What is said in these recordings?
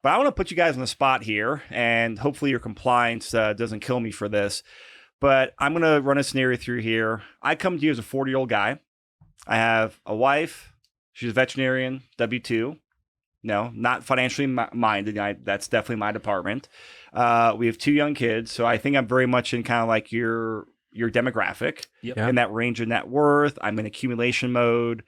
But I want to put you guys on the spot here, and hopefully your compliance doesn't kill me for this. But I'm going to run a scenario through here. I come to you as a 40-year-old guy. I have a wife. She's a veterinarian, W-2. No, not financially minded. That's definitely my department. We have 2 young kids, so I think I'm very much in kind of like your demographic, in that range of net worth. I'm in accumulation mode.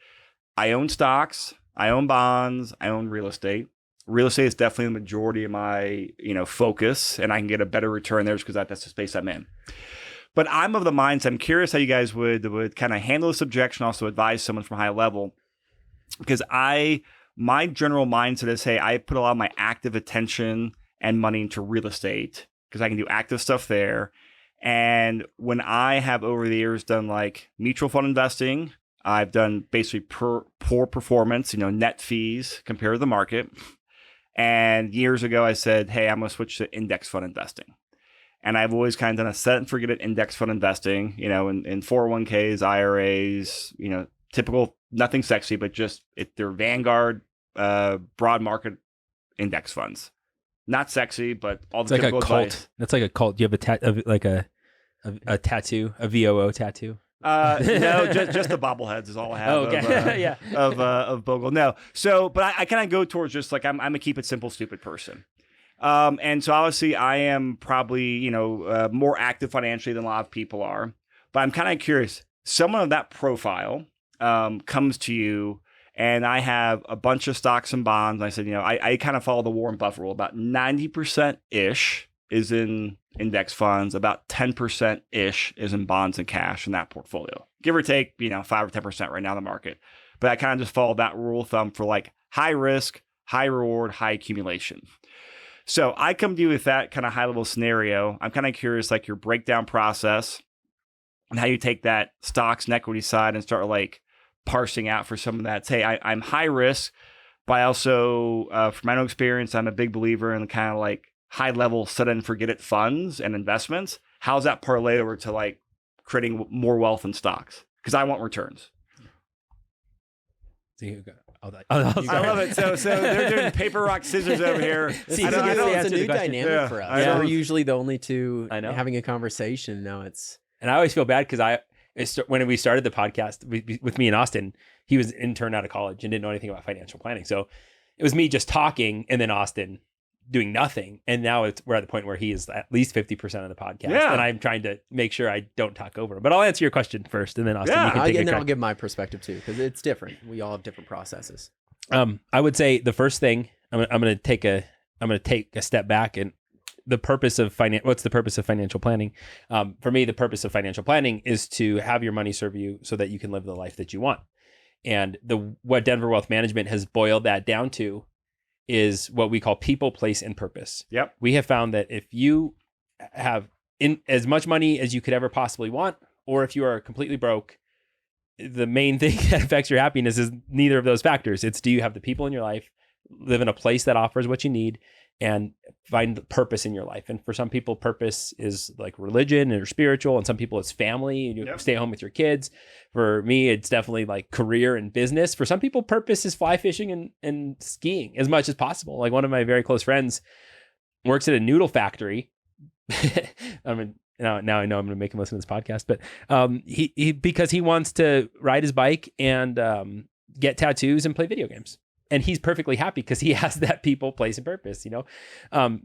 I own stocks. I own bonds. I own real estate. Real estate is definitely the majority of my focus, and I can get a better return there just because that's the space I'm in. But I'm of the mindset. I'm curious how you guys would kind of handle this objection, also advise someone from high level, because my general mindset is, hey, I put a lot of my active attention and money into real estate because I can do active stuff there. And when I have over the years done like mutual fund investing, I've done basically poor performance, net fees compared to the market. And years ago, I said, hey, I'm going to switch to index fund investing. And I've always kind of done a set and forget it index fund investing, in 401ks, IRAs, typical, nothing sexy, but just they're Vanguard, broad market index funds. Not sexy, but all the typical cult. Advice. That's like a cult. Do you have a tattoo, a VOO tattoo? No, just the bobbleheads is all I have. Oh, okay. of Bogle. No, so but I kind of go towards just like I'm a keep it simple, stupid person. And so obviously I am probably more active financially than a lot of people are. But I'm kind of curious. Someone of that profile comes to you, and I have a bunch of stocks and bonds. And I said, I kind of follow the Warren Buffett rule. About 90%-ish is in index funds. About 10%-ish is in bonds and cash in that portfolio. Give or take, 5 or 10% right now in the market. But I kind of just follow that rule of thumb for like high risk, high reward, high accumulation. So I come to you with that kind of high level scenario. I'm kind of curious, like your breakdown process and how you take that stocks and equity side and start like parsing out for some of that. Say I'm high risk, but I also, from my own experience, I'm a big believer in kind of like high level set and forget it funds and investments. How's that parlay over to like creating more wealth in stocks? Because I want returns. I love it. So they're doing paper, rock, scissors over here. See, it's a new dynamic for us. We're usually the only two having a conversation. Now and I always feel bad because when we started the podcast with me and Austyn, he was an intern out of college and didn't know anything about financial planning. So it was me just talking and then Austyn doing nothing. And now we're at the point where he is at least 50% of the podcast. Yeah. And I'm trying to make sure I don't talk over him. But I'll answer your question first, and then Austyn, you can take I'll give my perspective too, because it's different. We all have different processes. I would say the first thing I'm going to take a step back, and the purpose of what's the purpose of financial planning? For me, the purpose of financial planning is to have your money serve you so that you can live the life that you want. And what Denver Wealth Management has boiled that down to is what we call people, place, and purpose. Yep. We have found that if you have as much money as you could ever possibly want, or if you are completely broke, the main thing that affects your happiness is neither of those factors. It's, do you have the people in your life, live in a place that offers what you need, and find purpose in your life. And for some people, purpose is like religion or spiritual, and some people it's family, and you stay home with your kids. For me, it's definitely like career and business. For some people, purpose is fly fishing and skiing as much as possible. Like one of my very close friends works at a noodle factory. I mean, now I know I'm going to make him listen to this podcast, but he because he wants to ride his bike and get tattoos and play video games. And he's perfectly happy because he has that people, place, and purpose,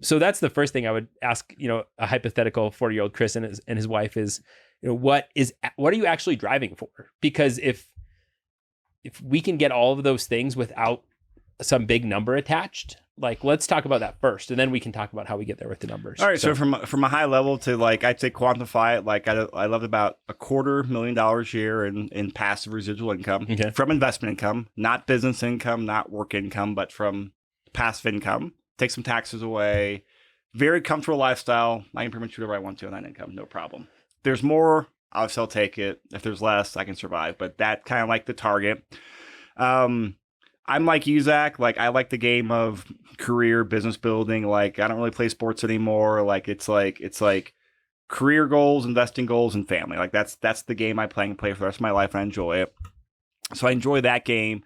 So that's the first thing I would ask, a hypothetical 40-year-old Chris and his wife is, what are you actually driving for? Because if we can get all of those things without some big number attached, like, let's talk about that first, and then we can talk about how we get there with the numbers. All right. So from a high level to like, I'd say quantify it. Like I loved about $250,000 a year in passive residual income from investment income, not business income, not work income, but from passive income. Take some taxes away. Very comfortable lifestyle. I can pretty much do whatever I want to on that income. No problem. If there's more, obviously I'll take it. If there's less, I can survive. But that kind of like the target. I'm like you, Zach. Like, I like the game of career business building. Like, I don't really play sports anymore. Like, it's like career goals, investing goals, and family. Like, that's the game I play for the rest of my life, and I enjoy it. So I enjoy that game.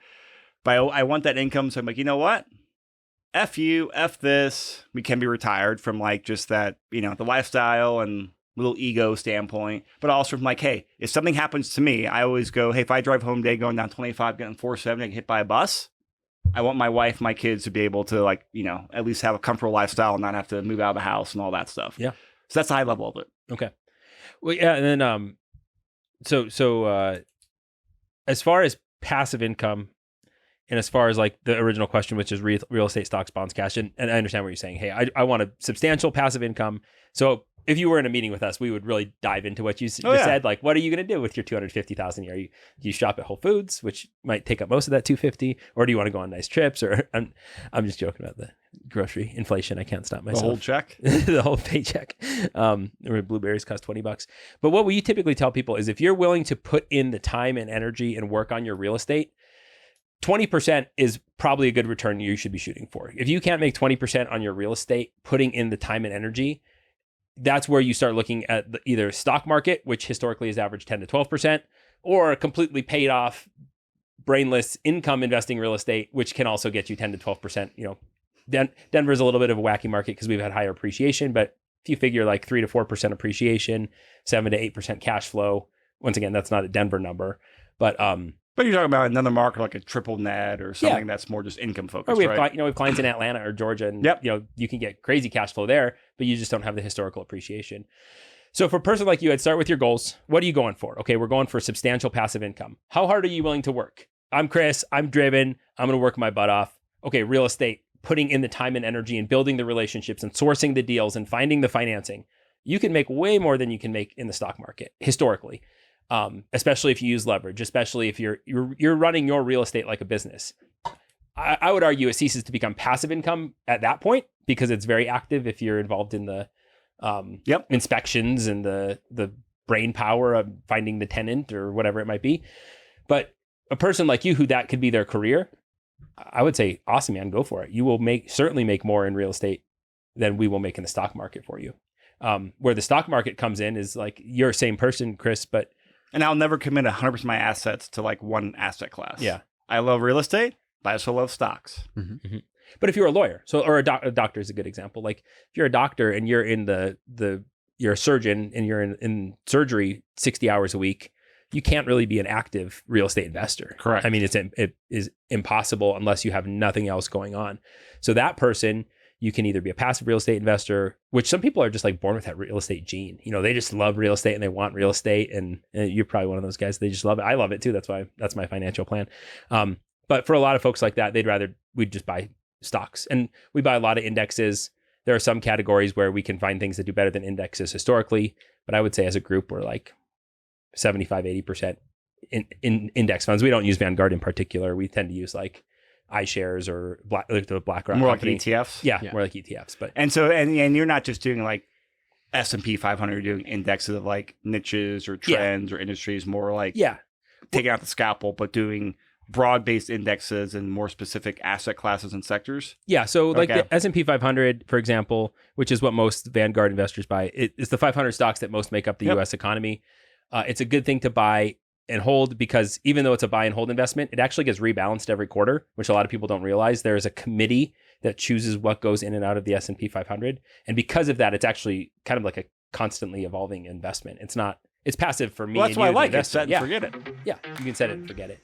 But I want that income. So I'm like, you know what? F you, F this. We can be retired from like just that, the lifestyle and little ego standpoint, but also from like, hey, if something happens to me, I always go, hey, if I drive home today going down 25, getting 470, get hit by a bus, I want my wife, my kids to be able to like, at least have a comfortable lifestyle and not have to move out of the house and all that stuff. Yeah. So that's the high level of it. Okay. Well, yeah. And then, so as far as passive income, and as far as like the original question, which is real estate, stocks, bonds, cash, and I understand what you're saying. Hey, I want a substantial passive income. So if you were in a meeting with us, we would really dive into what you said. Like, what are you going to do with your $250,000 a year? Do you shop at Whole Foods, which might take up most of that $250, or do you want to go on nice trips? Or I'm just joking about the grocery inflation. I can't stop myself. The whole check, the whole paycheck. Or blueberries cost $20. But what we typically tell people is if you're willing to put in the time and energy and work on your real estate, 20% is probably a good return you should be shooting for. If you can't make 20% on your real estate, putting in the time and energy, that's where you start looking at either stock market, which historically has averaged 10 to 12%, or completely paid off, brainless income investing real estate, which can also get you 10 to 12%. Denver's a little bit of a wacky market because we've had higher appreciation, but if you figure like 3 to 4% appreciation, 7 to 8% cash flow, once again, that's not a Denver number, but you're talking about another market like a triple net or something that's more just income focused, or we have, right? we have clients in Atlanta or Georgia, and you can get crazy cash flow there, but you just don't have the historical appreciation. So for a person like you, I'd start with your goals. What are you going for? Okay, we're going for substantial passive income. How hard are you willing to work? I'm Chris. I'm driven. I'm going to work my butt off. Okay, real estate, putting in the time and energy and building the relationships and sourcing the deals and finding the financing. You can make way more than you can make in the stock market historically. Especially if you use leverage, especially if you're running your real estate like a business. I would argue it ceases to become passive income at that point because it's very active if you're involved in the inspections and the brain power of finding the tenant or whatever it might be. But a person like you who that could be their career, I would say, awesome, man, go for it. You will certainly make more in real estate than we will make in the stock market for you. Where the stock market comes in is like you're the same person, Chris, and I'll never commit 100% of my assets to like one asset class. Yeah. I love real estate, but I also love stocks. Mm-hmm. Mm-hmm. But if you're a lawyer, or a doctor is a good example. Like if you're a doctor and you're in you're a surgeon and you're in surgery 60 hours a week, you can't really be an active real estate investor. Correct. I mean, it is impossible unless you have nothing else going on. So that person, you can either be a passive real estate investor, which some people are just like born with that real estate gene. They just love real estate and they want real estate. And you're probably one of those guys. They just love it. I love it too. That's my financial plan. But for a lot of folks like that, we'd just buy stocks, and we buy a lot of indexes. There are some categories where we can find things that do better than indexes historically. But I would say as a group, we're like 75, 80% in index funds. We don't use Vanguard in particular. We tend to use like iShares or the BlackRock more company. like ETFs. Yeah, more like ETFs. But and you're not just doing like S&P 500. You're doing indexes of like niches or trends or industries. More like taking out the scalpel, but doing broad-based indexes and more specific asset classes and sectors. Yeah. So like the S&P 500, for example, which is what most Vanguard investors buy. It's the 500 stocks that most make up the U.S. economy. It's a good thing to buy and hold because even though it's a buy and hold investment, it actually gets rebalanced every quarter, which a lot of people don't realize. There is a committee that chooses what goes in and out of the S&P 500. And because of that, it's actually kind of like a constantly evolving investment. It's passive for me. Well, that's why I like it. Set and forget it. Yeah, you can set it and forget it.